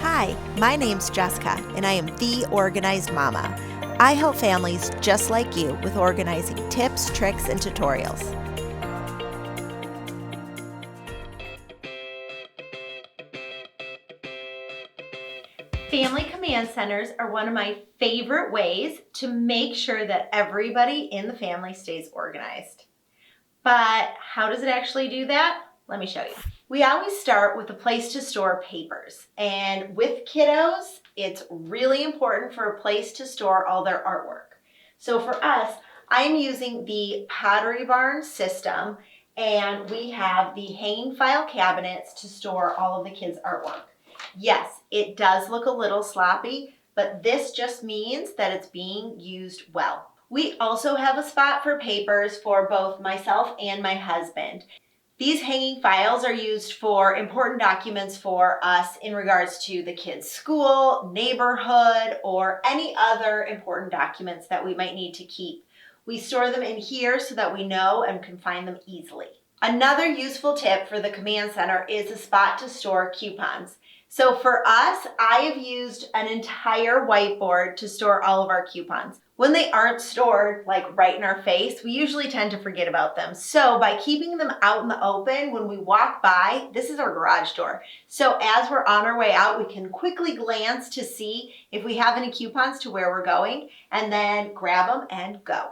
Hi, my name's Jessica, and I am the Organized Mama. I help families just like you with organizing tips, tricks, and tutorials. Family command centers are one of my favorite ways to make sure that everybody in the family stays organized. But how does it actually do that? Let me show you. We always start with a place to store papers. And with kiddos, it's really important for a place to store all their artwork. So for us, I'm using the Pottery Barn system, and we have the hanging file cabinets to store all of the kids' artwork. Yes, it does look a little sloppy, but this just means that it's being used well. We also have a spot for papers for both myself and my husband. These hanging files are used for important documents for us in regards to the kids' school, neighborhood, or any other important documents that we might need to keep. We store them in here so that we know and can find them easily. Another useful tip for the command center is a spot to store coupons. So for us, I have used an entire whiteboard to store all of our coupons. When they aren't stored like right in our face, we usually tend to forget about them. So by keeping them out in the open, when we walk by, this is our garage door. So as we're on our way out, we can quickly glance to see if we have any coupons to where we're going, and then grab them and go.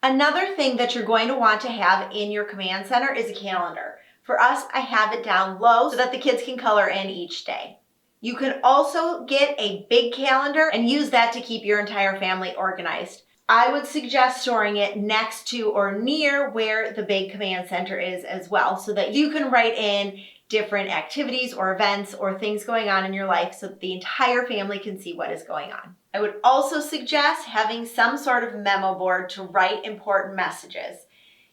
Another thing that you're going to want to have in your command center is a calendar. For us, I have it down low so that the kids can color in each day. You can also get a big calendar and use that to keep your entire family organized. I would suggest storing it next to or near where the big command center is as well, so that you can write in different activities or events or things going on in your life so that the entire family can see what is going on. I would also suggest having some sort of memo board to write important messages.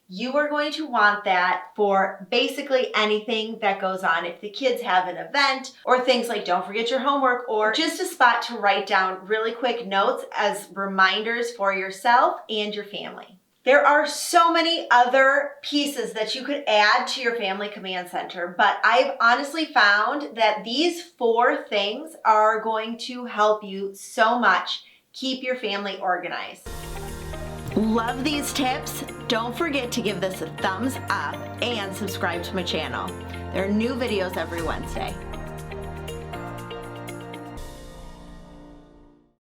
You are going to want that for basically anything that goes on. If the kids have an event or things like don't forget your homework, or just a spot to write down really quick notes as reminders for yourself and your family. There are so many other pieces that you could add to your family command center, but I've honestly found that these 4 things are going to help you so much keep your family organized. Love these tips? Don't forget to give this a thumbs up and subscribe to my channel. There are new videos every Wednesday.